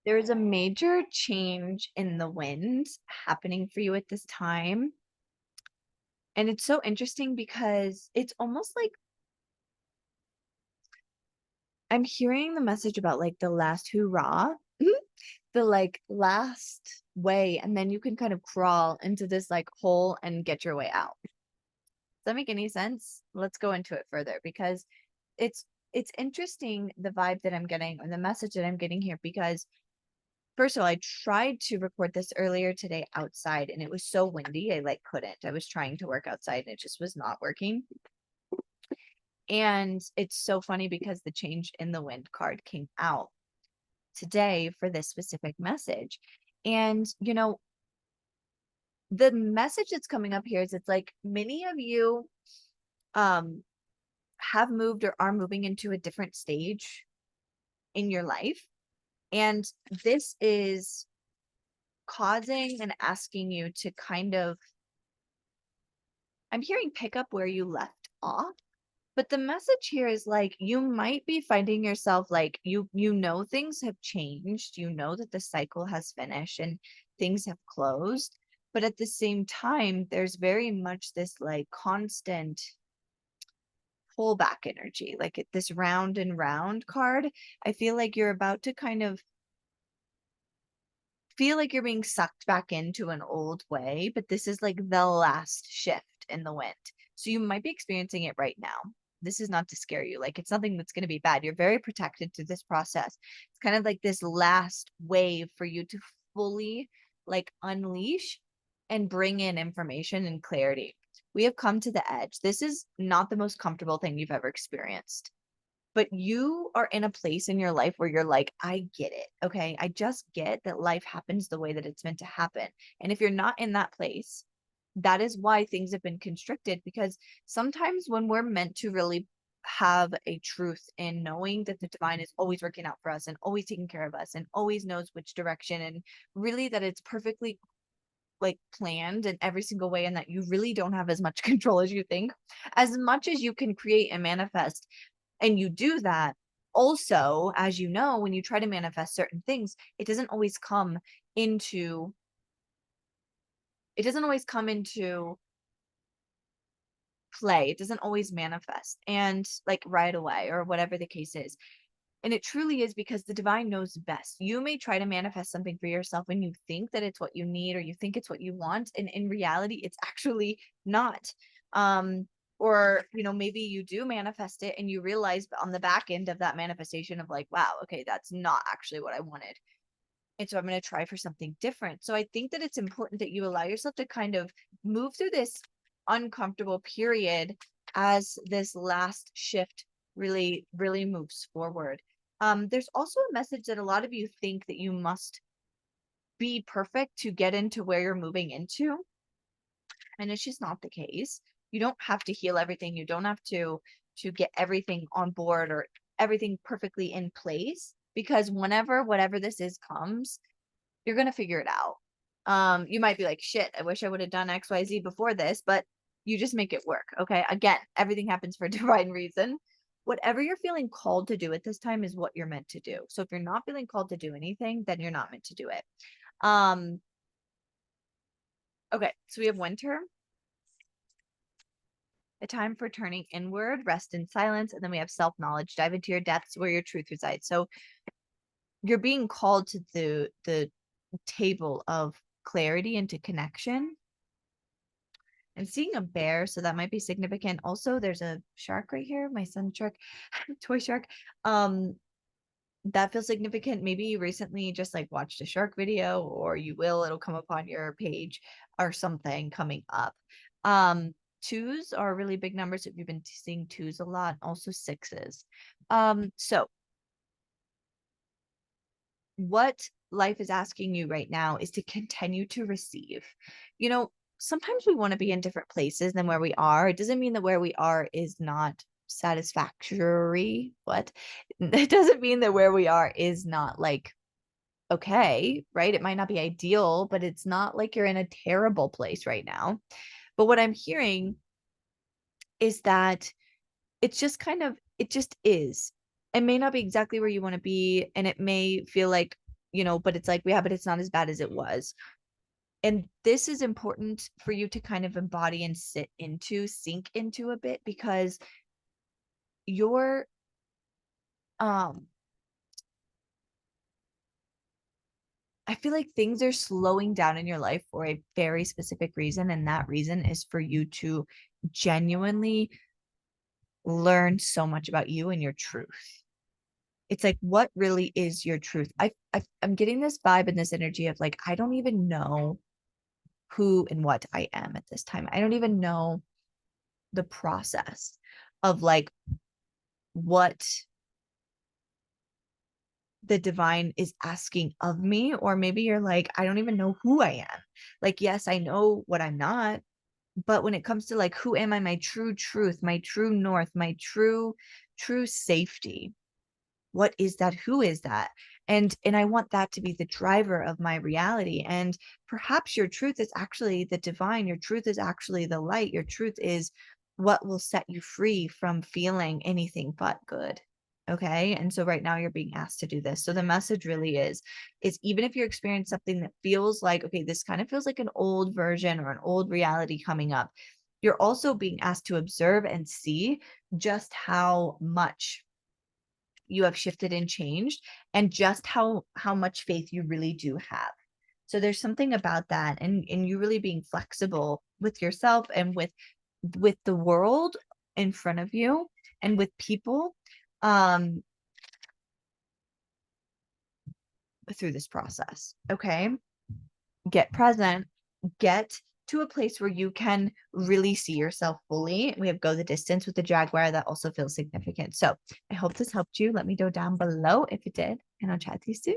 There is a major change in the wind happening for you at this time. And it's so interesting because it's almost like I'm hearing the message about like the last hurrah, the like last way, and then you can kind of crawl into this like hole and get your way out. Does that make any sense? Let's go into it further because it's it's interesting the vibe that I'm getting or the message that I'm getting here because first of all, I tried to record this earlier today outside and it was so windy. I like couldn't. I was trying to work outside and it just was not working. And it's so funny because the change in the wind card came out today for this specific message. And, the message that's coming up here is it's like many of you um have moved or are moving into a different stage in your life. And this is causing and asking you to kind of, I'm hearing pick up where you left off. But the message here is like you might be finding yourself like you know things have changed, you know that the cycle has finished and things have closed, but at the same time there's very much this like constant pullback energy, like this round and round card. I feel like you're about to kind of feel like you're being sucked back into an old way, but this is like the last shift in the wind. So you might be experiencing it right now. This is not to scare you. Like it's nothing that's going to be bad. You're very protected through this process. It's kind of like this last wave for you to fully like unleash and bring in information and clarity. We have come to the edge. This is not the most comfortable thing you've ever experienced, but you are in a place in your life where you're like, I get it. Okay. I just get that life happens the way that it's meant to happen. And if you're not in that place, that is why things have been constricted because sometimes when we're meant to really have a truth in knowing that the divine is always working out for us and always taking care of us and always knows which direction and really that it's perfectly like planned in every single way and that you really don't have as much control as you think, as much as you can create and manifest and you do that, also, as you know, when you try to manifest certain things, into it doesn't always come into play. It doesn't always manifest and like right away or whatever the case is. And it truly is because the divine knows best. You may try to manifest something for yourself and you think that it's what you need or you think it's what you want. And in reality, it's actually not. Or, maybe you do manifest it and you realize on the back end of that manifestation of like, wow, okay, that's not actually what I wanted. And so I'm going to try for something different. So I think that it's important that you allow yourself to kind of move through this uncomfortable period as this last shift really, really moves forward. There's also a message that a lot of you think that you must be perfect to get into where you're moving into. And it's just not the case. You don't have to heal everything. You don't have to get everything on board or everything perfectly in place because whenever whatever this is comes, you're gonna figure it out. You might be like, shit, I wish I would have done XYZ before this, but you just make it work. Okay. Again, everything happens for a divine reason. Whatever you're feeling called to do at this time is what you're meant to do. So if you're not feeling called to do anything, then you're not meant to do it. Um, okay, so we have winter, a time for turning inward, rest in silence, and then we have self-knowledge, dive into your depths where your truth resides. So you're being called to the table of clarity and to connection. I'm seeing a bear, so that might be significant. Also, there's a shark right here, my son's shark, toy shark. Um, that feels significant. Maybe you recently just like watched a shark video, or you will, it'll come up on your page or something coming up. Twos are really big numbers if you've been seeing twos a lot, also sixes. So what life is asking you right now is to continue to receive. Sometimes we want to be in different places than where we are. It doesn't mean that where we are is not satisfactory. What? It doesn't mean that where we are is not like okay, right? It might not be ideal, but it's not like you're in a terrible place right now. But what I'm hearing is that it's just kind of, it just is. It may not be exactly where you want to be, and it may feel like but it's like, yeah, but it's not as bad as it was. And this is important for you to kind of embody and sink into a bit, because your um I feel like things are slowing down in your life for a very specific reason, and that reason is for you to genuinely learn so much about you and your truth. It's like, what really is your truth? I'm getting this vibe and this energy of like, I don't even know who and what I am at this time. I don't even know the process of like what the divine is asking of me. Or maybe you're like, I don't even know who I am. Like, yes, I know what I'm not, but when it comes to like, who am I, my true truth, my true north, my true safety, what is that? Who is that? And I want that to be the driver of my reality. And perhaps your truth is actually the divine. Your truth is actually the light. Your truth is what will set you free from feeling anything but good. Okay. And so right now you're being asked to do this. So the message really is even if you're experiencing something that feels like, okay, this kind of feels like an old version or an old reality coming up, you're also being asked to observe and see just how much you have shifted and changed, and just how much faith you really do have. So there's something about that, and you really being flexible with yourself and with the world in front of you and with people um through this process. Okay? Get present, get to a place where you can really see yourself fully. We have go the distance with the jaguar, that also feels significant. So I hope this helped you. Let me know down below if it did, and I'll chat to you soon.